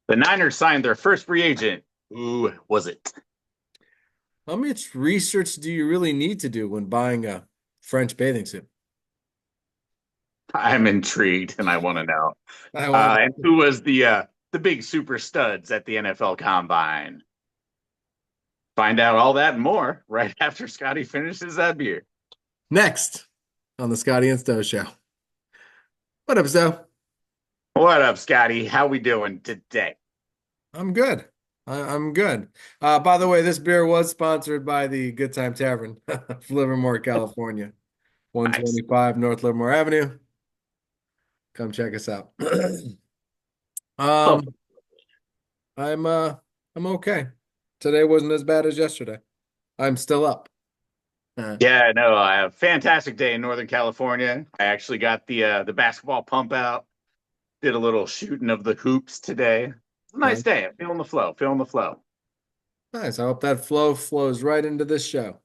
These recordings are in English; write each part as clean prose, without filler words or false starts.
The Niners signed their first free agent. Who was it? How much research do you really need to do when buying a French bathing suit? I'm intrigued and I want to know. I want And who was the big super studs at the NFL Combine? Find out all that and more right after Scotty finishes that beer. next on the Scotty and Stowe Show. What up, Stowe? What up, Scotty? How we doing today? I'm good. I'm good. By the way, this beer was sponsored by the Good Time Tavern of Livermore, California, Nice. 125 North Livermore Avenue. Come check us out. Oh, Um, I'm uh I'm okay. Today wasn't as bad as yesterday. I'm still up. Uh, yeah, no, I have a fantastic day in Northern California. I actually got the basketball pump out. Did a little shooting of the hoops today. Nice nice. day. Feeling the flow. Feeling the flow. Nice. I hope that flow flows right into this show.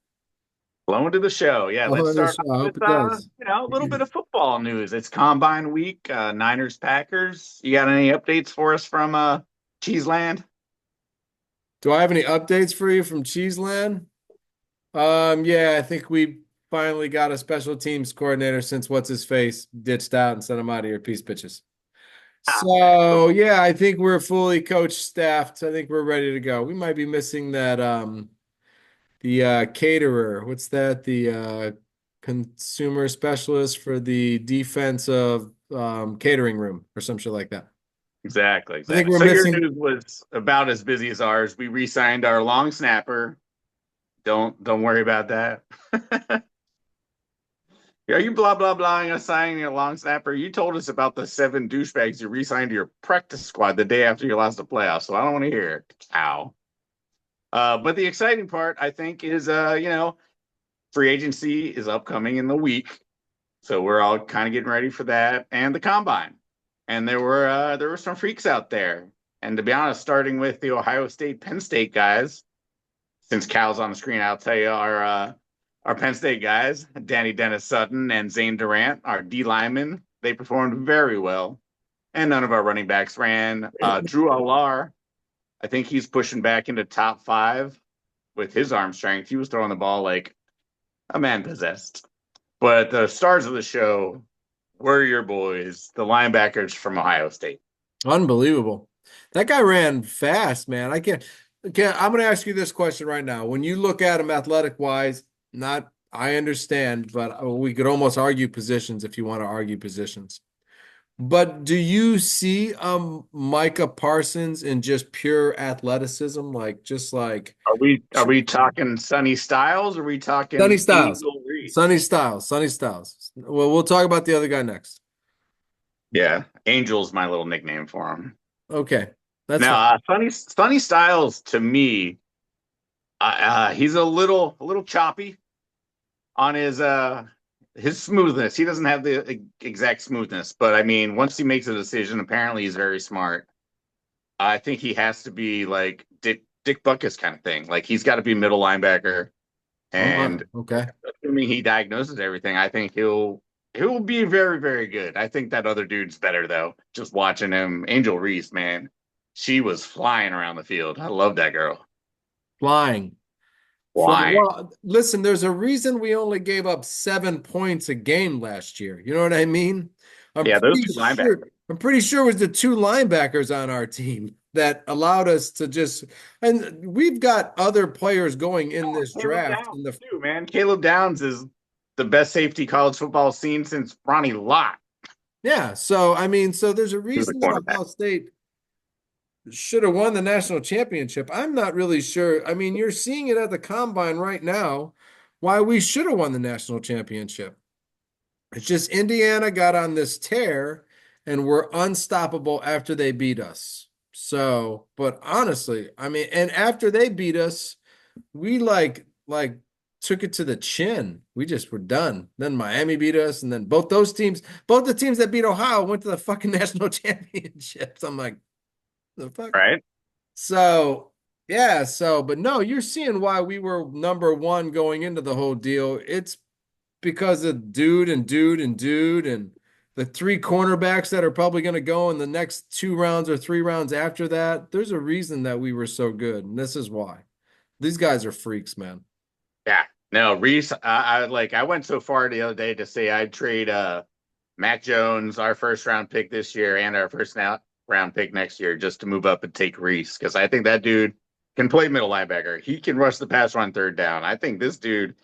Flowing to the show. Yeah, Flow let's into the start show. off I with hope it does. a little bit of football news. It's Combine Week, Niners Packers. You got any updates for us from Cheeseland? Do I have any updates for you from Cheeseland? Yeah, I think we finally got a special teams coordinator since what's his face ditched out and sent him out of here, peace bitches. Ah, man. So yeah, I think we're fully coach staffed. I think we're ready to go. We might be missing that the caterer. What's that? The consumer specialist for the defensive catering room or some shit like that. Exactly, I think exactly. we're So your missing. news was about as busy as ours. We re-signed our long snapper. Don't worry about that. Are you blah blah blahing us signing your long snapper? You told us about the seven douchebags you re-signed to your practice squad the day after you lost the playoffs, so I don't want to hear it. Ow. But the exciting part, I think, is free agency is upcoming in the week, so we're all kind of getting ready for that and the combine. And there were some freaks out there. And to be honest, starting with the Ohio State Penn State guys, since Cal's on the screen, I'll tell you our Penn State guys, Danny Dennis Sutton and Zane Durant, our D linemen, they performed very well. And none of our running backs ran. Drew Alar, I think he's pushing back into top five with his arm strength. He was throwing the ball like a man possessed. But the stars of the show were your boys, the linebackers from Ohio State. Unbelievable. That guy ran fast, man. I can't. Okay, I'm going to ask you this question right now. When you look at him athletic wise, not I understand, but we could almost argue positions if you want to argue positions. But do you see Micah Parsons in just pure athleticism, like just like Are we talking Sunny Styles? Or are we Sonny talking Styles, Angel Reese? Sonny Styles, Sonny Styles? Well, we'll talk about the other guy next. Yeah, Angel's my little nickname for him. Okay, that's Now, fine. Sunny Styles to me, he's a little choppy on his smoothness. He doesn't have the exact smoothness, but I mean, once he makes a decision, apparently he's very smart. I think he has to be like Dick Buckus kind of thing. Like he's got to be middle linebacker, Oh my, and okay. assuming he diagnoses everything, I think he'll be very very good. I think that other dude's better though. Just watching him, Angel Reese, man, she was flying around the field. I love that girl. Flying. Flying. Well, listen, there's a reason we only gave up 7 points a game last year. You know what I mean? I'm Yeah, those pretty two sure. linebackers. I'm pretty sure it was the two linebackers on our team that allowed us to just. And we've got other players going in Oh, this Caleb draft. Downs In the too, man. Caleb Downs is the best safety college football seen since Ronnie Lott. yeah, so I mean, so there's a He was a reason that cornerback. Ohio State should have won the national championship. I'm not really sure. I mean, you're seeing it at the combine right now. Why we should have won the national championship. It's just Indiana got on this tear and were unstoppable after they beat us. So, but honestly, I mean, and after they beat us, we like took it to the chin. We just were done. Then Miami beat us, and then both those teams, both the teams that beat Ohio went to the fucking national championships. I'm like, the fuck? Right? So, yeah, so but no, you're seeing why we were number one going into the whole deal. It's because of dude and dude and dude and the three cornerbacks that are probably going to go in the next 2 rounds or 3 rounds after that. There's a reason that we were so good, and this is why. These guys are freaks, man. Yeah. No, Reese, I went so far the other day to say I'd trade Mac Jones, our first round pick this year, and our first round pick next year just to move up and take Reese. Because I think that dude can play middle linebacker. He can rush the pass on third down. I think this dude,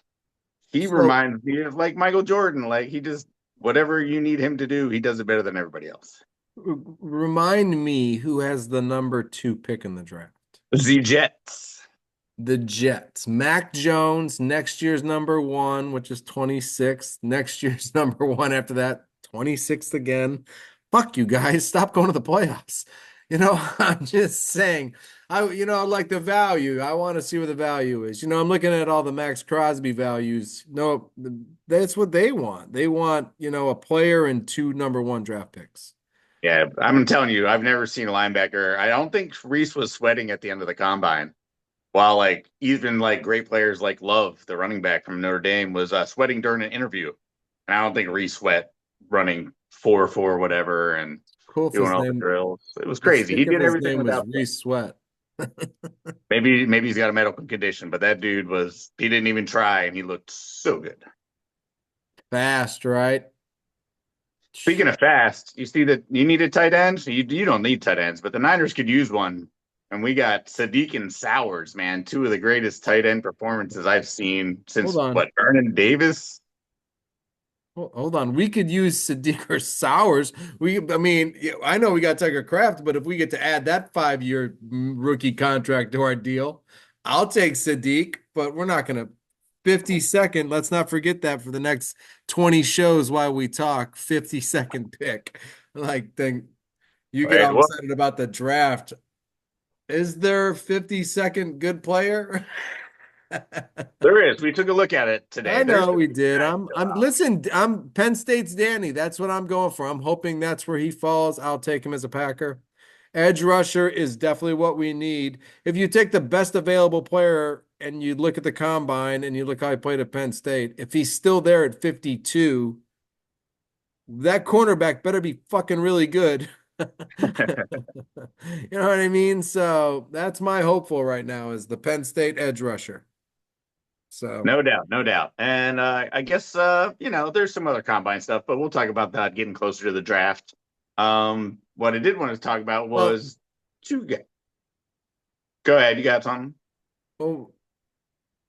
he So reminds me of like Michael Jordan. Like he just whatever you need him to do, he does it better than everybody else. remind me who has the number 2 pick in the draft. The Jets. The Jets. Mac Jones, next year's number 1, which is 26th. Next year's number 1 after that, 26th again. Fuck you guys. Stop going to the playoffs. I'm just saying. I like the value. I want to see where the value is. I'm looking at all the Max Crosby values. No, that's what they want. They want, a player and 2 number 1 draft picks. Yeah, I'm telling you, I've never seen a linebacker. I don't think Reese was sweating at the end of the combine. While like even like great players like Love, the running back from Notre Dame, was sweating during an interview, and I don't think Reese sweat running 4-4 whatever and Cool if doing his all the name, drills. It was it's crazy. sick He if did his everything name was without sweat. Reese Sweat. Maybe he's got a medical condition, but that dude was he didn't even try, and he looked so good. Fast, right? Speaking of fast, you see that you needed tight ends. You don't need tight ends, but the Niners could use one. And we got Sadiq and Sowers, man, two of the greatest tight end performances I've seen Hold since on. what, Vernon Davis? Hold on. We could use Sadiq or Sowers. I mean, yeah, I know we got Tucker Kraft, but if we get to add that 5-year rookie contract to our deal, I'll take Sadiq, but we're not going to 50-second. Let's not forget that for the next 20 shows while we talk, 50-second pick. Like, then you get Right. all Well, excited about the draft. Is there 50-second good player? there is. We took a look at it I today. There's know a we few did. guys I'm still I'm out. listen, I'm Penn State's Danny. That's what I'm going for. I'm hoping that's where he falls. I'll take him as a Packer. Edge rusher is definitely what we need. If you take the best available player and you look at the combine and you look how he played at Penn State, if he's still there at 52, that cornerback better be fucking really good. You know what I mean? So that's my hopeful right now is the Penn State edge rusher. So No doubt, no doubt. And I guess there's some other combine stuff, but we'll talk about that getting closer to the draft. What I did want to talk about well, was two guys. Go ahead, you got something? oh,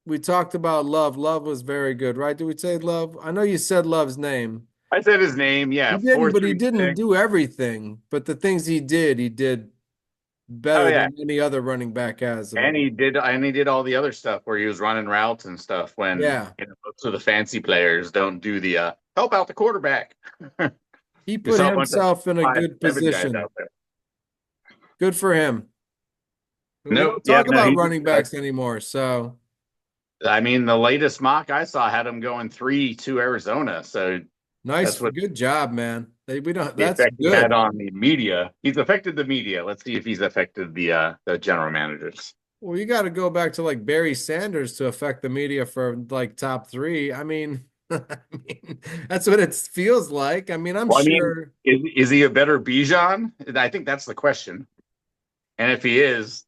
we talked about Love. Love was very good, right? Did we say Love? I know you said Love's name. I said his name, He yeah, didn't, four but he three didn't six. do everything. But the things he did Oh better yeah. than any other running back has. And he did all the other stuff where he was running routes and stuff when Yeah, most of the fancy players don't do the help out the quarterback. he You put saw a bunch of himself in a five, good seven guys position. out there. Good for him. We Nope. don't Yeah, talk no, about he did running good. backs anymore. So I mean, the latest mock I saw had him going 3 to Arizona. So nice, that's what good job, man. We don't. the That's effect he had good. on the media. He's affected the media. Let's see if he's affected the general managers. Well, you got to go back to like Barry Sanders to affect the media for like top three. I mean, that's what it feels like. I mean, I'm Well, I mean, sure. is he a better Bijan? I think that's the question. And if he is,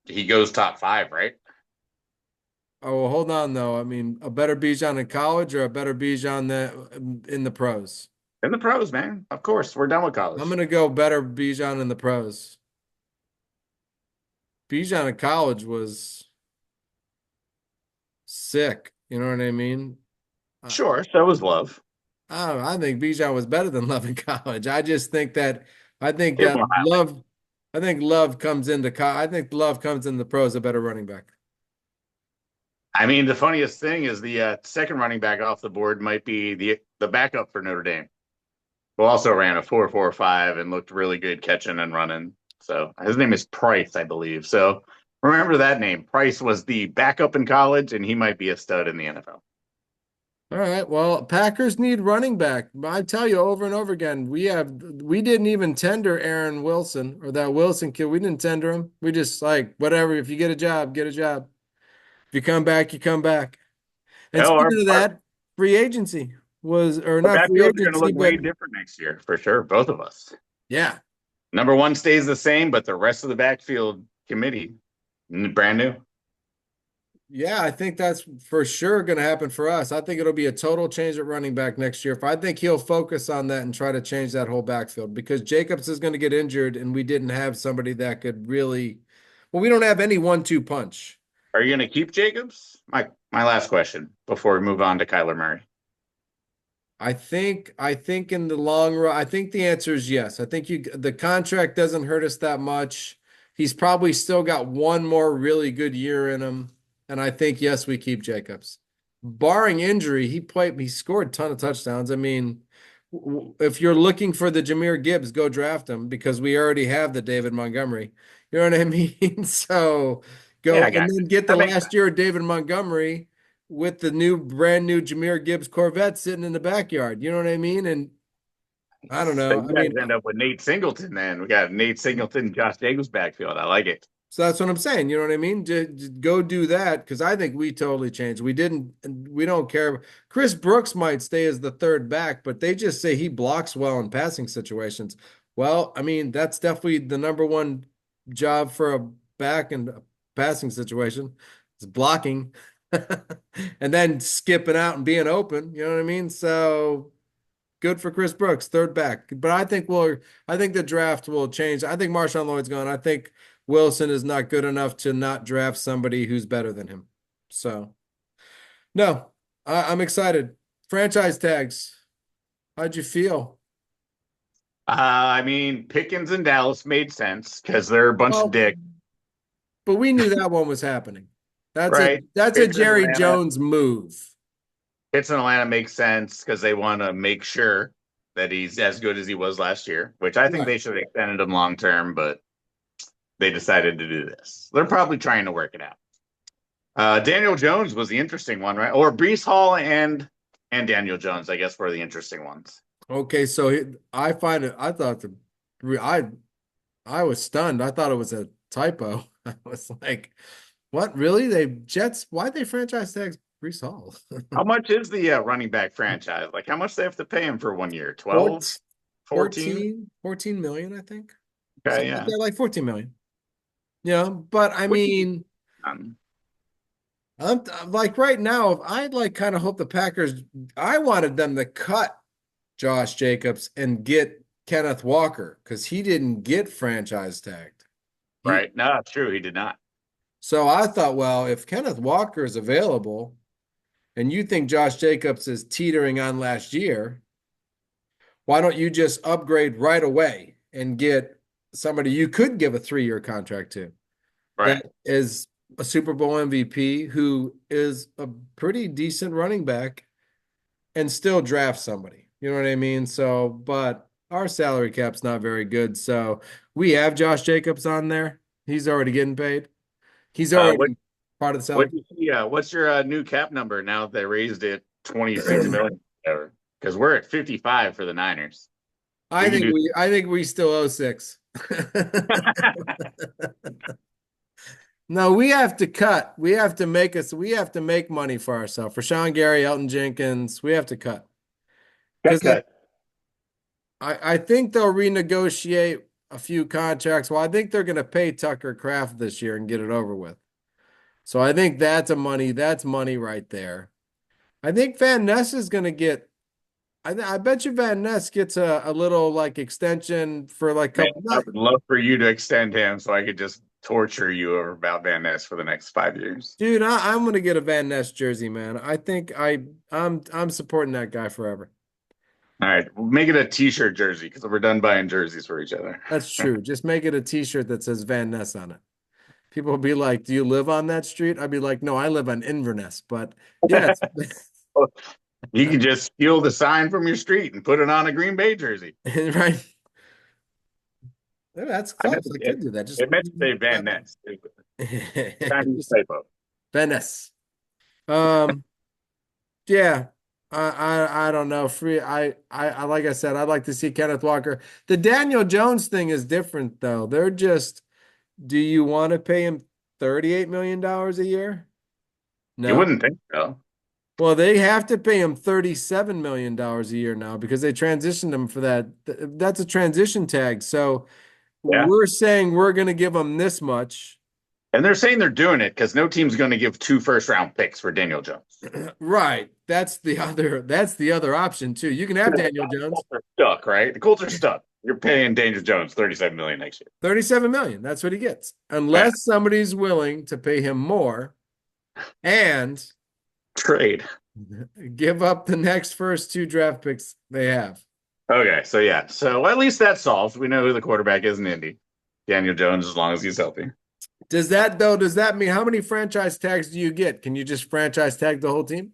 he goes top 5, right? Oh, well, hold on though. I mean, a better Bijan in college or a better Bijan than in the pros? In the pros, man. Of course, we're done with I'm college. gonna go better Bijan in the pros. Bijan in college was sick. You know what I mean? I, Sure, so was Love. I don't know. I think Bijan was better than Love in college. I just think that I think Give that him a highlight. Love. I think Love comes into. I think Love comes in the pros a better running back. I mean, the funniest thing is the second running back off the board might be the backup for Notre Dame, who also ran a 4.45 and looked really good catching and running. So his name is Price, I believe. So remember that name. Price was the backup in college, and he might be a stud in the NFL. All right. Well, Packers need running back. I tell you over and over again, we didn't even tender Aaron Wilson or that Wilson kid. We didn't tender him. We just like whatever. If you get a job, get a job. If you come back, you come back. And Hell, speaking of that, free agency. was, or The not free backfield's going to agency, look way but different next year for sure. Both of us. yeah. Number one stays the same, but the rest of the backfield committee, brand new. Yeah, I think that's for sure going to happen for us. I think it'll be a total change at running back next year. If I think he'll focus on that and try to change that whole backfield because Jacobs is going to get injured and we didn't have somebody that could really, well, we don't have any 1-2 punch. Are you going to keep Jacobs? My last question before we move on to Kyler Murray. I think in the long run, I think the answer is yes. I think the contract doesn't hurt us that much. He's probably still got one more really good year in him. And I think yes, we keep Jacobs. Barring injury, he scored a ton of touchdowns. I mean, if you're looking for the Jahmyr Gibbs, go draft him because we already have the David Montgomery. You know what I mean? So Yeah, go I and got you. then get the That makes last year of David Montgomery with the brand new Jahmyr Gibbs Corvette sitting in the backyard. You know what I mean? And I don't sense. So know. you I guys mean, end up with Nate Singleton then. We got Nate Singleton, Josh Jacobs backfield. I like it. so that's what I'm saying. You know what I mean? Go do that because I think we totally changed. We don't care. Chris Brooks might stay as the third back, but they just say he blocks well in passing situations. Well, I mean, that's definitely the number one job for a back in a passing situation is blocking and then skipping out and being open. You know what I mean? So good for Chris Brooks, third back. But I think the draft will change. I think Marshawn Lloyd's gone. I think Wilson is not good enough to not draft somebody who's better than him. So no, I'm excited. Franchise tags. How'd you feel? I mean, Pickens and Dallas made sense because they're a bunch of Well, dicks, but we knew that one was happening. right? That's a Pitts in Jerry Atlanta. Jones move. Pitts in Atlanta makes sense because they want to make sure that he's as good as he was last year, which I think Right. they should have extended him long term, but they decided to do this. They're probably trying to work it out. Daniel Jones was the interesting one, right? Or Brees Hall and Daniel Jones, I guess, were the interesting ones. Okay, so I find it. I I was stunned. I thought it was a typo. I was like, what? Really? They Jets? Why'd they franchise tag Brees Hall? How much is the running back franchise? Like, how much they have to pay him for 1 year? 12, 14, 14? 14 million, I think. Okay, Something like yeah. that, like 14 million. Yeah, but I Which, mean, um, I'm like right now, I'd like kind of hope the Packers, I wanted them to cut Josh Jacobs and get Kenneth Walker because he didn't get franchise tagged. He right. No, it's true. He did not. So I thought, well, if Kenneth Walker is available and you think Josh Jacobs is teetering on last year, why don't you just upgrade right away and get somebody you could give a 3-year contract to Right. that is a Super Bowl MVP who is a pretty decent running back and still draft somebody. You know what I mean? So, but our salary cap's not very good. So we have Josh Jacobs on there. He's already getting paid. He's Uh, what already part of the what salary. do you see? What's your new cap number now that they raised it 26 million? Because we're at 55 for the Niners. We can do. I think we still owe 6. No, we have to cut. We have to make money for ourselves. For Sean Gary, Elton Jenkins, we have to cut. Cut, Because cut. I think they'll renegotiate a few contracts. Well, I think they're going to pay Tucker Kraft this year and get it over with. So I think that's money right there. I think Van Ness is going to get I bet you Van Ness gets a little like extension for like Man, couple I not, would love for you to extend him so I could just torture you over about Van Ness for the next 5 years. dude, I'm gonna get a Van Ness jersey, man. I think I'm supporting that guy forever. All right, we'll make it a t-shirt jersey because we're done buying jerseys for each other. That's true. Just make it a t-shirt that says Van Ness on it. People will be like, "Do you live on that street?" I'd be like, "No, I live on Inverness." But yeah, it's You can just steal the sign from your street and put it on a Green Bay jersey. right. Yeah, that's I meant close. I could do that. Just it meant to say Van Ness. Chinese just typo. Van Ness. Um, yeah. I don't know. Like I said, I'd like to see Kenneth Walker. The Daniel Jones thing is different though. They're just, do you want to pay him $38 million a year? You No. wouldn't think so. Well, they have to pay him $37 million a year now because they transitioned him for that. That's a transition tag. So Yeah. we're saying we're going to give him this much. And they're saying they're doing it because no team's going to give 2 first-round picks for Daniel Jones. Right. That's the other option too. You can have Daniel Jones. Colts are stuck, right? The Colts are stuck. You're paying Daniel Jones 37 million next year. 37 million. That's what he gets. Yeah. Unless somebody's willing to pay him more and Trade. give up the next first two draft picks they have. Okay, so yeah, so at least that's solved. We know who the quarterback is in Indy. Daniel Jones, as long as he's healthy. Does that mean how many franchise tags do you get? Can you just franchise tag the whole team?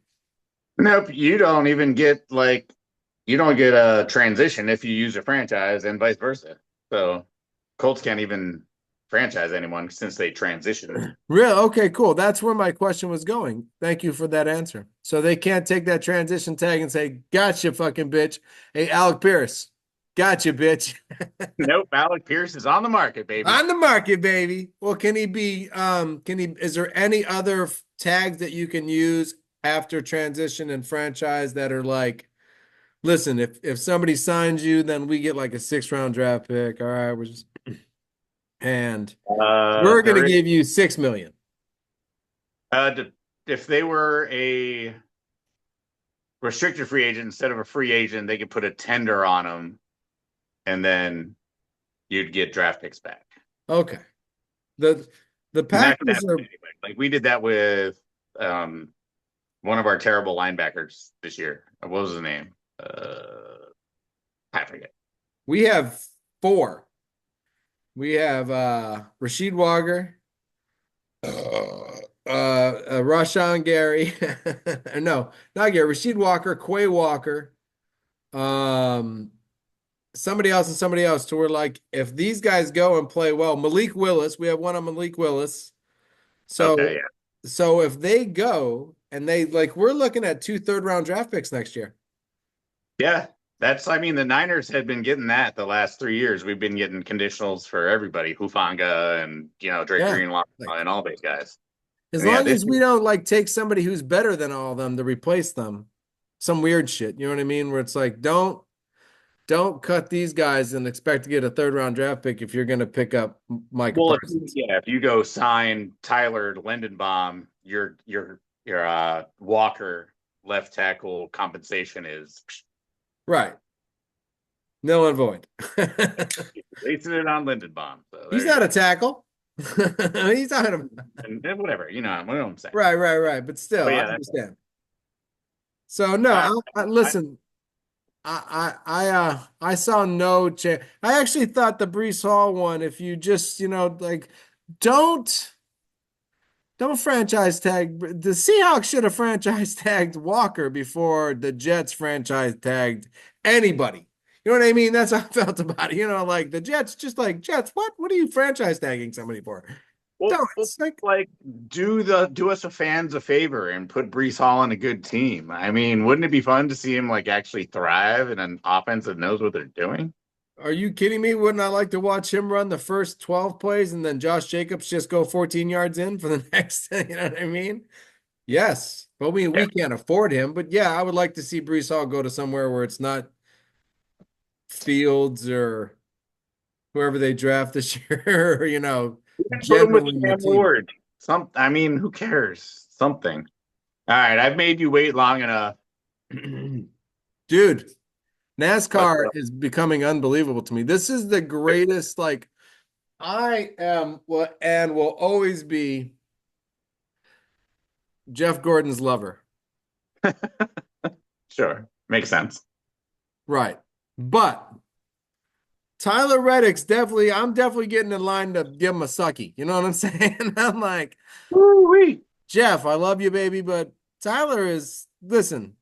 Nope, you don't even get you don't get a transition if you use a franchise and vice versa. So Colts can't even franchise anyone since they transitioned. Really? Okay, cool. That's where my question was going. Thank you for that answer. So they can't take that transition tag and say, "Gotcha, fucking bitch." Hey, Alec Pierce, gotcha, bitch. Nope, Alec Pierce is on the market, baby. On the market, baby. Well, can he be? Is there any other tags that you can use after transition and franchise that are like, listen, if somebody signs you, then we get like a 6th round draft pick. All right, and we're gonna There is, give you 6 million. if they were a restricted free agent instead of a free agent, they could put a tender on them, and then you'd get draft picks back. Okay. The the And that could Packers happen are anyway. Like we did that with one of our terrible linebackers this year. What was his name? I forget. we have four. We have Rasheed Walker, Rashawn Gary. No, not Gary, Rasheed Walker, Quay Walker, um, somebody else and somebody else to where like if these guys go and play well, Malik Willis, we have one on Malik Willis. Okay, So yeah. so if they go and they like we're looking at 2 third-round draft picks next year. Yeah. I mean, the Niners had been getting that the last 3 years. We've been getting conditionals for everybody, Hufanga and, Drake Yeah. Greenlaw Like and all these guys. as And yeah, long this as we don't like take somebody who's better than all of them to replace them, some weird shit. You know what I mean? Where it's like, don't cut these guys and expect to get a 3rd-round draft pick if you're going to pick up Micah well, Parsons. if you go sign Tyler Lindenbaum, your Walker left tackle compensation is Right. Null and void. wasting it on Lindenbaum. So He's there you not a go. tackle. He's not a And whatever, what I'm saying. right. But still, But I yeah, understand. So no, uh, I, listen. I saw no chance. I actually thought the Brees Hall one, if you just, like don't don't franchise tag the Seahawks should have franchise tagged Walker before the Jets franchise tagged anybody. You know what I mean? That's how I felt about it. Like the Jets, just like Jets, what? What are you franchise tagging somebody for? Don't. well, It's like like do us a fans a favor and put Brees Hall on a good team. I mean, wouldn't it be fun to see him actually thrive in an offense that knows what they're doing? are you kidding me? Wouldn't I like to watch him run the first 12 plays and then Josh Jacobs just go 14 yards in for the next, you know what I mean? Yes. But we can't afford him. But yeah, I would like to see Brees Hall go to somewhere where it's not Fields or whoever they draft this year, Put him with generally your Cam team. Ward. I mean, who cares? Something. All right, I've made you wait long enough. Dude, Let's NASCAR go. is becoming unbelievable to me. This is the greatest, like, I am and will always be Jeff Gordon's lover. Sure, makes sense. Right. But Tyler Reddick's I'm definitely getting in line to give him a sucky. You know what I'm saying? I'm like, Woo-wee. Jeff, I love you, baby, but Tyler is, listen,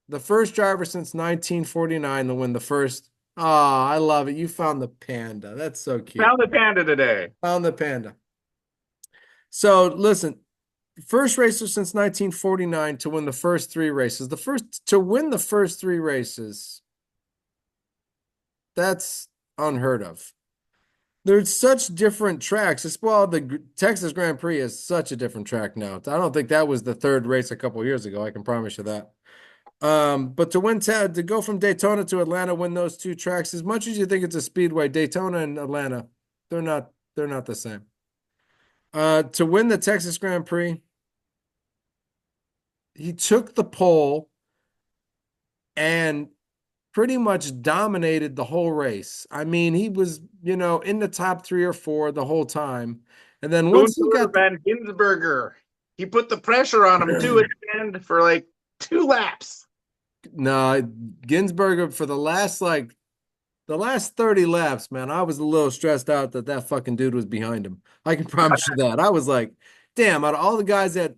the first driver since 1949 to win the first. Oh, I love it. You found the panda. That's so cute. Found the panda today. Found the panda. So listen, first racer since 1949 to win the first three races. The first to win the first three races. That's unheard of. There's such different tracks. Well, the Texas Grand Prix is such a different track now. I don't think that was the third race a couple years ago. I can promise you that. But to go from Daytona to Atlanta, win those two tracks, as much as you think it's a speedway, Daytona and Atlanta, they're not the same. To win the Texas Grand Prix, he took the pole and pretty much dominated the whole race. I mean, he was, in the top three or four the whole time. And then once he Gunther got the Van Ginsberger. He put the pressure on him too at the end for like 2 laps. no, Ginsburg for the last 30 laps, man, I was a little stressed out that fucking dude was behind him. I can promise you that. I was like, damn, out of all the guys that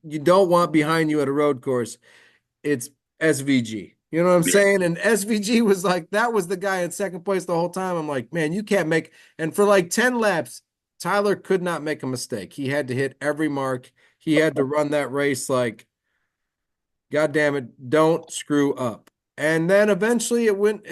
you don't want behind you at a road course, it's SVG. You know what I'm saying? And SVG was like, that was the guy in second place the whole time. I'm like, man, you can't make, and for like 10 laps, Tyler could not make a mistake. He had to hit every mark. He had to run that race like, God damn it, don't screw up. And then eventually it went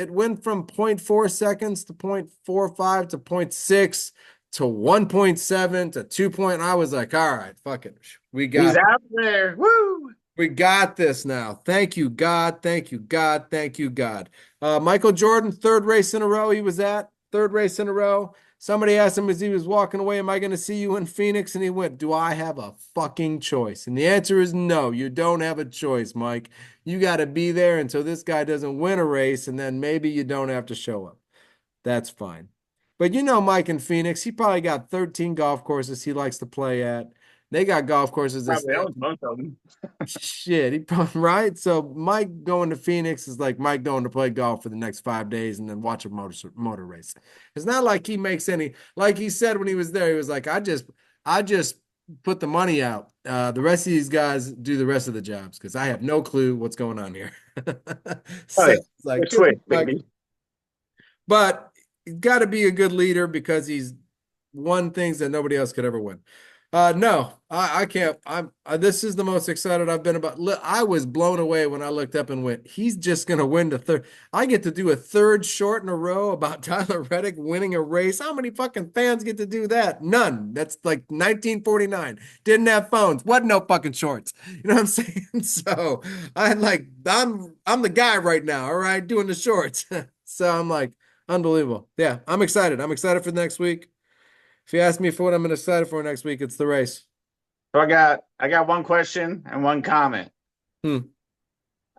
from zero point 0.4 seconds to 0.45 to zero point 0.6 to 1.7 to 2 point. I was like, all right, fuck it. We He's got out there. Woo! we got this now. Thank you, God. Thank you, God. Thank you, God. Michael Jordan, third race in a row he was at. Third race in a row. Somebody asked him as he was walking away, am I going to see you in Phoenix? And he went, do I have a fucking choice? And the answer is no, you don't have a choice, Mike. You got to be there until this guy doesn't win a race, and then maybe you don't have to show up. That's fine. But Mike in Phoenix, he probably got 13 golf courses he likes to play at. They got golf courses that Probably stay owns most of them. shit, he probably right. So Mike going to Phoenix is like Mike going to play golf for the next 5 days and then watch a motor race. It's not like he makes any. Like he said when he was there, he was like, I just put the money out. The rest of these guys do the rest of the jobs because I have no clue what's going on here. Oh So yeah, it's like, the good, switch, Mike. baby. But he's got to be a good leader because he's won things that nobody else could ever win. No, I can't. This is the most excited I've been about. I was blown away when I looked up and went, he's just going to win the third. I get to do a third short in a row about Tyler Reddick winning a race. How many fucking fans get to do that? None. That's like 1949. Didn't have phones. Wasn't no fucking shorts. You know what I'm saying? So I'm the guy right now. All right, doing the shorts. So I'm like, unbelievable. Yeah, I'm excited. I'm excited for next week. If you ask me for what I'm excited for next week, it's the race. So I got one question and one comment. Hmm.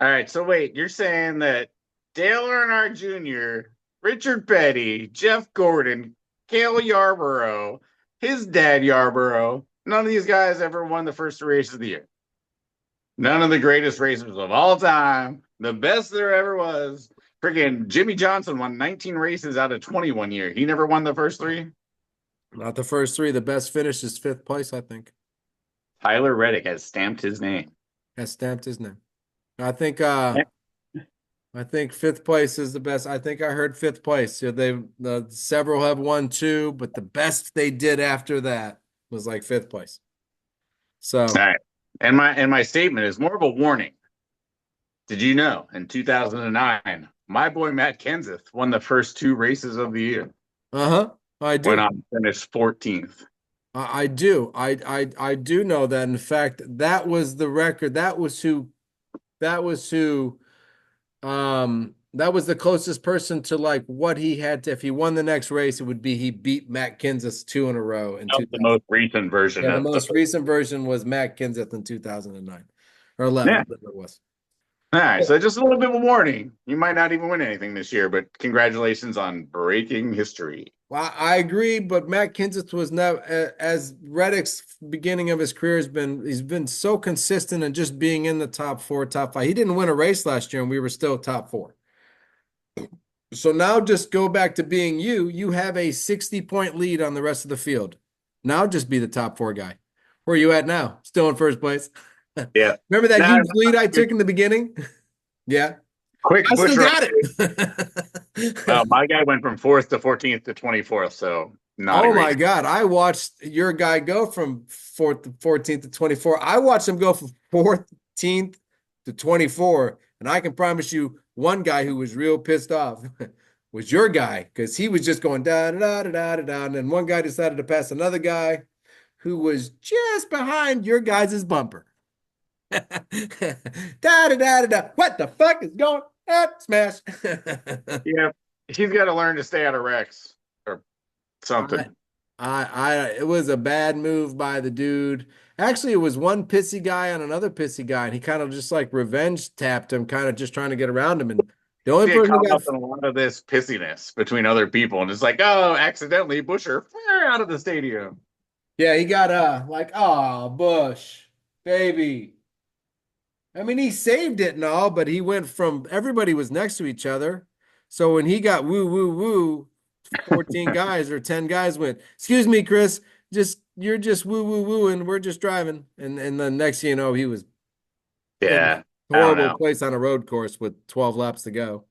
All right, so wait, you're saying that Dale Earnhardt Jr., Richard Petty, Jeff Gordon, Cale Yarborough, his dad Yarborough, none of these guys ever won the first race of the year. None of the greatest racers of all time, the best there ever was. Freaking Jimmy Johnson won 19 races out of 21 year. He never won the first three. Not the first three. The best finish is fifth place, I think. Tyler Reddick has stamped his name. Has stamped his name. I think fifth place is the best. I think I heard fifth place. Yeah, several have won two, but the best they did after that was like fifth place. All So, right. And my statement is more of a warning. Did you know in 2009, my boy Matt Kenseth won the first 2 races of the year? uh-huh. I Went do. on to finish 14th. I do. I do know that. In fact, that was the record. That was the closest person to like what he had to, if he won the next race, it would be he beat Matt Kenseth two in a row in That was the 2000. most recent version Yeah, the of the. most recent version was Matt Kenseth in 2009 or 11, Yeah. whatever it was. All right. So just a little bit of a warning. You might not even win anything this year, but congratulations on breaking history. Well, I agree, but Matt Kenseth was not as Reddick's beginning of his career he's been so consistent and just being in the top four, top five. He didn't win a race last year and we were still top four. So now just go back to being you. You have a 60-point lead on the rest of the field. Now just be the top four guy. Where are you at now? Still in first place. Yeah. Remember that Now, huge lead I took in the beginning? Yeah. quick I Bush still run. got it. My guy went from 4th to 14th to 24th, so not a Oh great. my God. I watched your guy go from 14th to 24. I watched him go from 14th to 24. And I can promise you one guy who was real pissed off was your guy because he was just going da da da da da da, and then one guy decided to pass another guy who was just behind your guys' bumper. Da da da da da. What the fuck is going on? Smash. Yeah, he's got to learn to stay out of wrecks or I, something. it was a bad move by the dude. Actually, it was one pissy guy on another pissy guy, and he kind of just like revenge tapped him, kind of just trying to get around him. And the only Get person who caught got, up in a lot of this pissiness between other people, and it's like, oh, accidentally, Busher out of the stadium. yeah, he got like, oh, Bush, baby. I mean, he saved it and all, but he went from everybody was next to each other. So when he got woo woo woo, 14 guys or 10 guys went, excuse me, Chris, just you're just woo woo woo, and we're just driving. And the next thing you know, he was in Yeah, a I don't horrible know. place on a road course with 12 laps to go.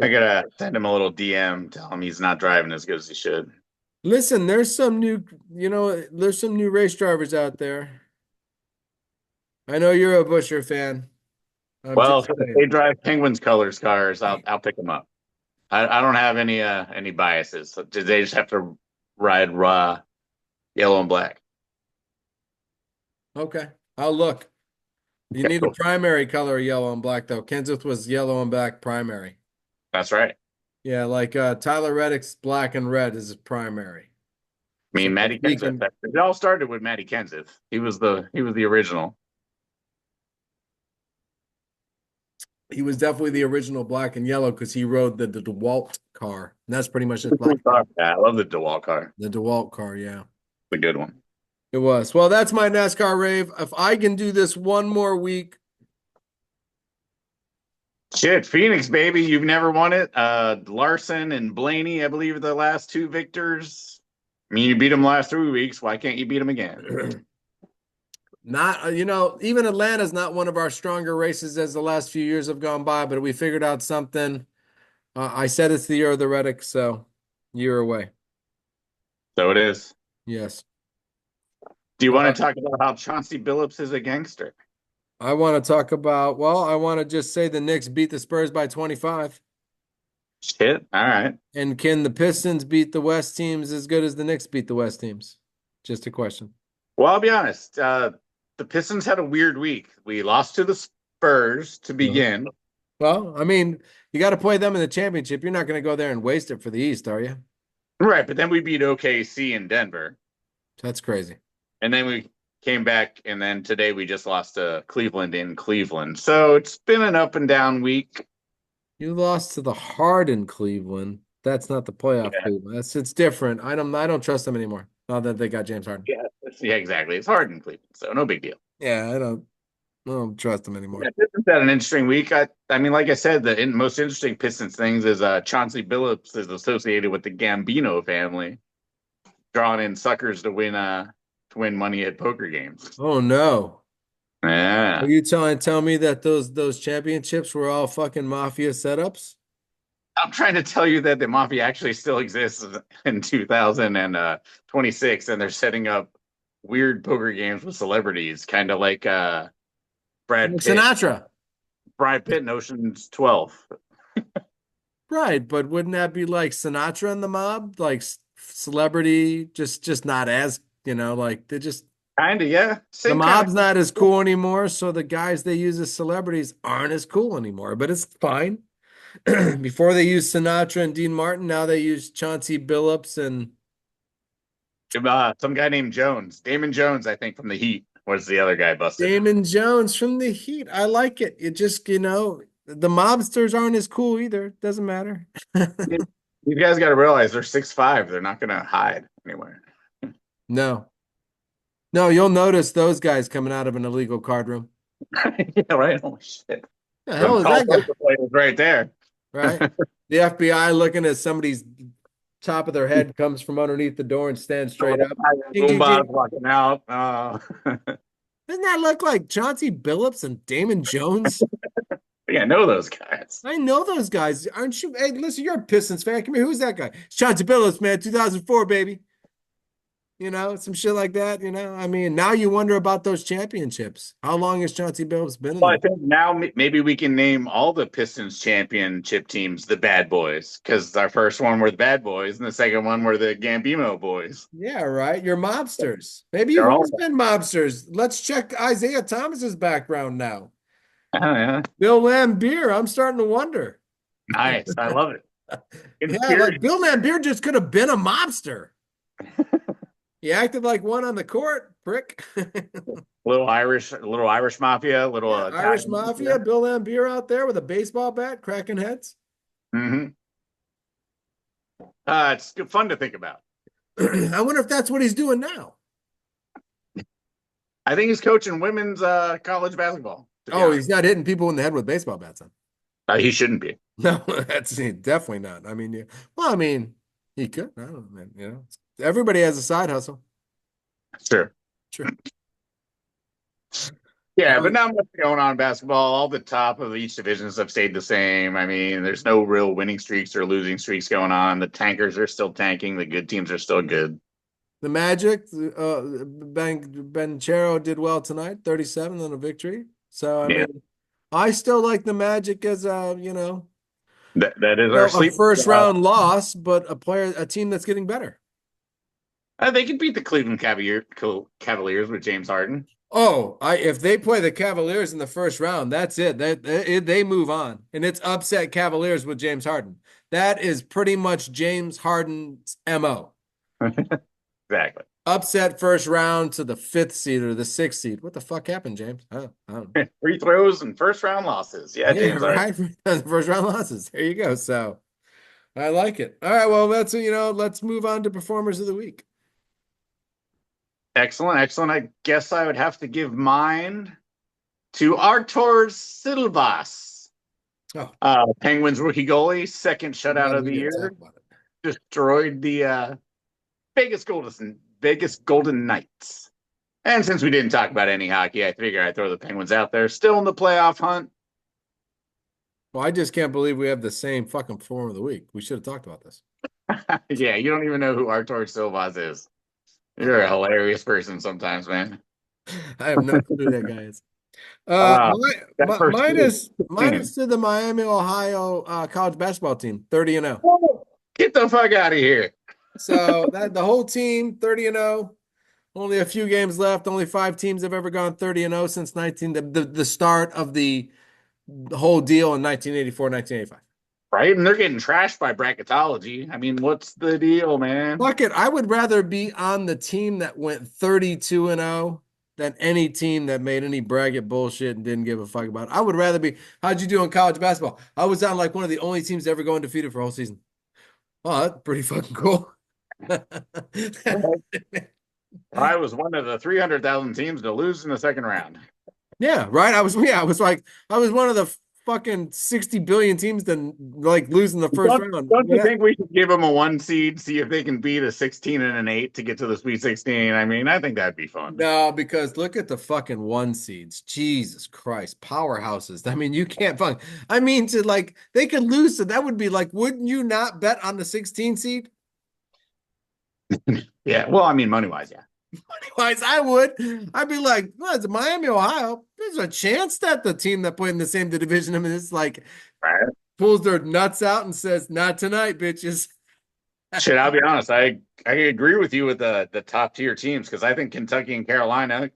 I gotta send him a little DM, tell him he's not driving as good as he should. Listen, there's some new, there's some new race drivers out there. I know you're a Busher fan. I'm Well, just if saying. they drive Penguins colors cars, I'll pick them up. I don't have any biases. So they just have to ride raw yellow and black. Okay, I'll look. You Okay, need a cool. primary color of yellow and black, though. Kenseth was yellow and black primary. That's right. Yeah, like Tyler Reddick's black and red is his primary. I So mean, if Matty he Kenseth. can, It all started with Matty Kenseth. He was the original. he was definitely the original black and yellow because he rode the DeWalt car. And that's pretty much It's just a cool black. car. Yeah, I love the DeWalt car. The DeWalt car, yeah. It's a good one. It was. Well, that's my NASCAR rave. If I can do this one more week, Shit, Phoenix, baby. You've never won it. Larson and Blaney, I believe, are the last two victors. I mean, you beat them last 3 weeks. Why can't you beat them again? not, even Atlanta's not one of our stronger races as the last few years have gone by, but we figured out something. I said it's the year of the Reddick, so year away. So it is. Yes. Do you Uh, want to talk about how Chauncey Billups is a gangster? I want to talk about, well, I want to just say the Knicks beat the Spurs by 25. Shit. All right. And can the Pistons beat the West teams as good as the Knicks beat the West teams? Just a question. Well, I'll be honest. The Pistons had a weird week. We lost to the Spurs to Uh-huh. begin. Well, I mean, you got to play them in the championship. You're not going to go there and waste it for the East, are you? Right, but then we beat OKC in Denver. That's crazy. And then we came back, and then today we just lost to Cleveland in Cleveland. So it's been an up and down week. You lost to the Harden Cleveland. That's not the playoff Yeah, Cleveland. It's different. I don't trust them anymore. Now that they got James Harden. yeah, yeah, exactly. It's hard in Cleveland, so no big deal. Yeah, I don't trust them anymore. Yeah, Pistons had an interesting week. I mean, like I said, the most interesting Pistons things is Chauncey Billups is associated with the Gambino family, drawing in suckers to win money at poker games. Oh no. Are Yeah. you tell me that those championships were all fucking mafia setups? I'm trying to tell you that the mafia actually still exists in 2026, and they're setting up weird poker games with celebrities, kind of like Brad Like Pitt. Sinatra. Brad Pitt in Ocean's 12. Right, but wouldn't that be like Sinatra and the mob? Like celebrity, just not as, like they just Kind of, yeah. the Same kind mob's not as of. cool anymore, so the guys they use as celebrities aren't as cool anymore, but it's fine. Before they used Sinatra and Dean Martin, now they use Chauncey Billups and Some guy named Jones, Damon Jones, I think, from the Heat was the other guy busted. Damon Jones from the Heat. I like it. It just, the mobsters aren't as cool either. Doesn't matter. You guys got to realize they're 6'5". They're not going to hide anywhere. No. No, you'll notice those guys coming out of an illegal card room. Yeah, right. Holy shit. The Them hell is tall that guy? poker players right there. Right? The FBI looking at somebody's top of their head comes from underneath the door and stands straight up. Ding, ding, Boombox ding. walking out. Doesn't that look like Chauncey Billups and Damon Jones? Yeah, I know those guys. I know those guys. Aren't you? Hey, listen, you're a Pistons fan. Come here. Who's that guy? It's Chauncey Billups, man. 2004, baby. some shit like that. I mean, now you wonder about those championships. How long has Chauncey Billups been in Well, I the? think now maybe we can name all the Pistons championship teams the Bad Boys because our first one were the Bad Boys and the second one were the Gambino Boys. Yeah, right. You're mobsters. Maybe you've They're all, always been mobsters. Let's check Isaiah Thomas's background now. oh, yeah, Bill Lambier. I'm starting to wonder. nice. I love it. Yeah, Conspiracy, like Bill Lambier just could have been a mobster. He acted like one on the court, prick. little Irish mafia, little Yeah, Irish Italian Mafia, mafia. Bill Lambier out there with a baseball bat, cracking heads. Hmm. It's fun to think about. I wonder if that's what he's doing now. I think he's coaching women's college basketball. To be Oh, honest, he's not hitting people in the head with baseball bats. Then. he shouldn't be. No, that's definitely not. I mean, yeah. Well, I mean, he could. I don't know, man. Everybody has a side hustle. Sure. Sure. Yeah, Oh, but not much going on in basketball. All the top of each divisions have stayed the same. I mean, there's no real winning streaks or losing streaks going on. The tankers are still tanking. The good teams are still good. the Magic, Benchero did well tonight, 37 on a victory. So, I Yeah, mean, I still like the Magic as that is our a sleep. first round loss, but a team that's getting better. They can beat the Cavaliers with James Harden. Oh, if they play the Cavaliers in the first round, that's it. They move on, and it's upset Cavaliers with James Harden. That is pretty much James Harden's MO. Exactly. Upset first round to the fifth seed or the sixth seed. What the fuck happened, James? I don't know. Free throws and first round losses. Yeah, Yeah, James Harden. right. First round losses. There you go. So I like it. All right. Well, let's move on to performers of the week. Excellent, excellent. I guess I would have to give mine to Artur Silvas. Oh, Penguins rookie goalie, second why shutout do of we the get to talk year. about it? Destroyed the Vegas Golden Knights. And since we didn't talk about any hockey, I figure I'd throw the Penguins out there. Still in the playoff hunt. Well, I just can't believe we have the same fucking performer of the week. We should have talked about this. Yeah, you don't even know who Artur Silvas is. You're a hilarious person sometimes, man. I have no clue who that guy is. Uh, that first Mine year, is mine is to the Miami, Ohio college basketball team, 30-0. get the fuck out of here. So that the whole team, 30-0. Only a few games left. Only 5 teams have ever gone 30-0 since the start of the whole deal in 1984, 1985. Right? And they're getting trashed by bracketology. I mean, what's the deal, man? Fuck it. I would rather be on the team that went 32-0 than any team that made any bracket bullshit and didn't give a fuck about it. I would rather be. How'd you do in college basketball? I was on like one of the only teams to ever go undefeated for a whole season. Oh, that's pretty fucking cool. I was one of the 300,000 teams to lose in the second round. Yeah, right. I was one of the fucking 60 billion teams that like losing the first round. Don't you think we should give them a 1 seed, see if they can beat a 16 and an 8 to get to the Sweet 16? I mean, I think that'd be fun. No, because look at the fucking 1 seeds. Jesus Christ, powerhouses. I mean, you can't fuck. I mean, to like they could lose, so that would be like, wouldn't you not bet on the 16 seed? Yeah, well, I mean, money wise, yeah. Otherwise, I would. I'd be like, well, it's Miami, Ohio. There's a chance that the team that played in the same division, I mean, it's like Right. pulls their nuts out and says, "Not tonight, bitches." Shit, I'll be honest. I agree with you with the top tier teams because I think Kentucky and Carolina,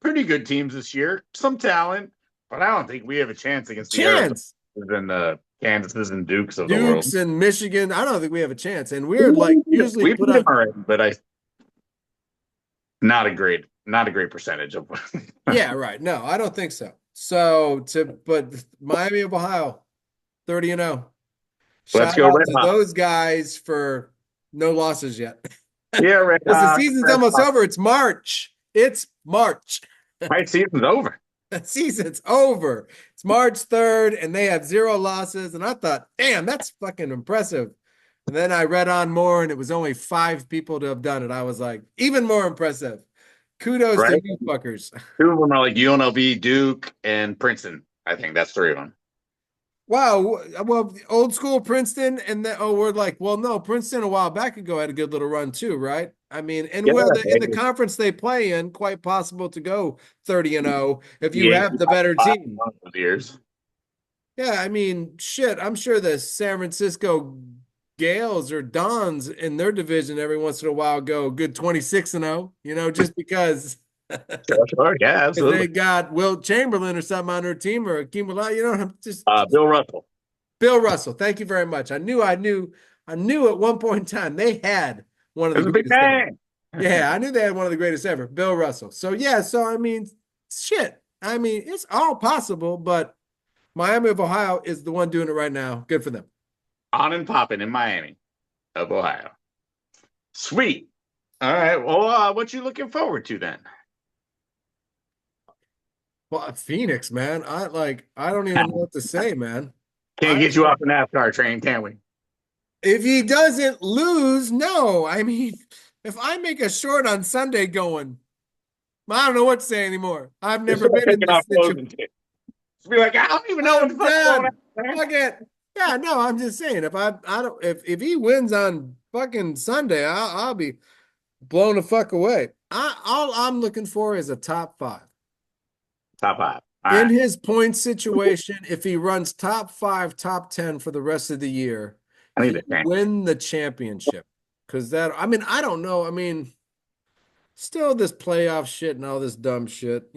pretty good teams this year. Some talent, but I don't think we have a chance against the Chance. Arizonas and the Kansases and Dukes of the world. Dukes and Michigan. I don't think we have a chance. And we're like usually We put beat them on. already, but not a great percentage of. Yeah, right. No, I don't think so. But Miami of Ohio, 30-0. Let's Shout go out Red to Hot. those guys for no losses yet. Yeah, Red Because the Hot. season's Red almost Hot. over. It's March. It's March. My season's over. The season's over. It's March 3rd, and they have 0 losses. And I thought, damn, that's fucking impressive. And then I read on more, and it was only 5 people to have done it. I was like, even more impressive. Kudos to Right? you fuckers. 2 of them are like UNLV, Duke, and Princeton. I think that's 3 of them. Wow. Well, old school Princeton, and then we're like, well, no, Princeton a while back ago had a good little run too, right? I mean, and Yeah, well, in the conference they play in, quite possible to go 30-0 if you have Yankees the better five team. one of those years. Yeah, I mean, shit, I'm sure the San Francisco Gales or Dons in their division every once in a while go good 26-0, just because Sure, sure. Yeah, if they absolutely. got Wilt Chamberlain or something on their team or Akeem Olajuwon, just Bill Russell. Bill Russell. Thank you very much. I knew at one point in time they had one of It the was a big greatest ever. bang. Yeah, I knew they had one of the greatest ever, Bill Russell. So yeah, so I mean, shit. I mean, it's all possible, but Miami of Ohio is the one doing it right now. Good for them. On and popping in Miami of Ohio. Sweet. All right. Well, what you looking forward to then? Well, Phoenix, man. I don't even know what to say, man. Can't I get you off the NASCAR train, can we? If he doesn't lose, no. I mean, if I make a short on Sunday going, I don't know what to say anymore. I've Just never start been in taking this off clothes situation. and shit. Just be like, I don't even know what the I'm fuck's going on, done. man. Fuck it. Yeah, no, I'm just saying if I don't if he wins on fucking Sunday, I'll be blown the fuck away. All I'm looking for is a top five. Top five. All In right. his point situation, if he runs top five, top 10 for the rest of the year, I need he'll a train. win the championship. Because I mean, I don't know. I mean, still this playoff shit and all this dumb shit.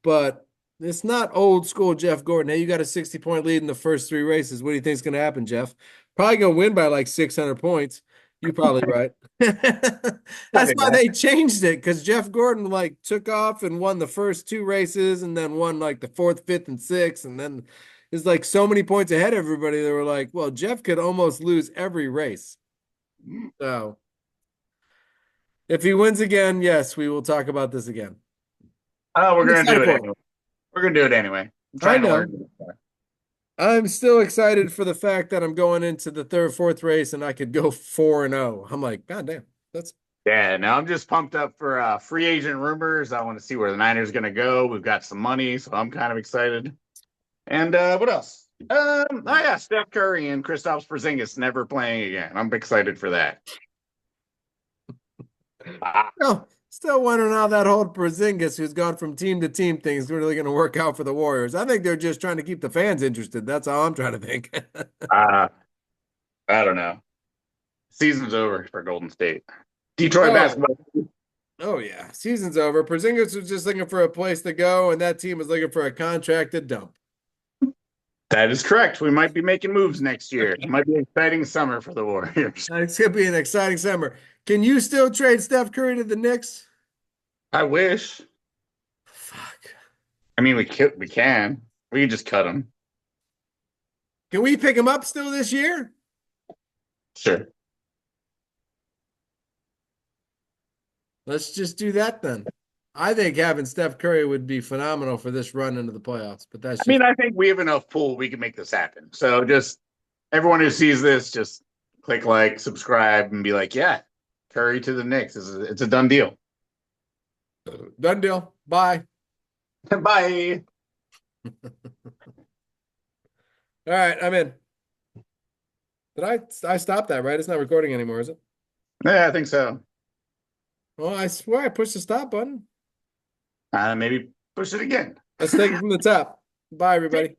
But it's not old school Jeff Gordon. Hey, you got a 60-point lead in the first three races. What do you think's going to happen, Jeff? Probably going to win by like 600 points. You're probably right. That's why they changed it because Jeff Gordon like took off and won the first two races and then won like the fourth, fifth, and sixth. And then is like so many points ahead of everybody. They were like, well, Jeff could almost lose every race. So if he wins again, yes, we will talk about this again. Oh, we're I'm gonna do excited it for it. anyway. We're gonna do it anyway. I'm I trying to know. learn. I'm still excited for the fact that I'm going into the third, fourth race and I could go 4-0. I'm like, God damn, that's Yeah, now I'm just pumped up for free agent rumors. I want to see where the Niners gonna go. We've got some money, so I'm kind of excited. And what else? Oh yeah, Steph Curry and Kristaps Porzingis never playing again. I'm excited for that. Ah, no. Still wondering how that whole Porzingis, who's gone from team to team thing, is really going to work out for the Warriors. I think they're just trying to keep the fans interested. That's all I'm trying to think. uh, I don't know. Season's over for Golden State. Detroit Oh, basketball. oh yeah, season's over. Porzingis was just looking for a place to go, and that team was looking for a contract to dump. That is correct. We might be making moves next year. It might be an exciting summer for the Warriors. It's going to be an exciting summer. Can you still trade Steph Curry to the Knicks? I wish. Fuck. I mean, we can. We can just cut him. Can we pick him up still this year? Sure. Let's just do that then. I think having Steph Curry would be phenomenal for this run into the playoffs, but that's I just mean, I think we have enough pull. We can make this happen. So just everyone who sees this, just click like, subscribe, and be like, yeah, Curry to the Knicks. It's a done deal. done deal. Bye. Bye. All right, I'm in. Did I stop that, right? It's not recording anymore, is it? Yeah, I think so. Well, I swear I pushed the stop button. Maybe push it again. Let's take it from the top. Bye, everybody.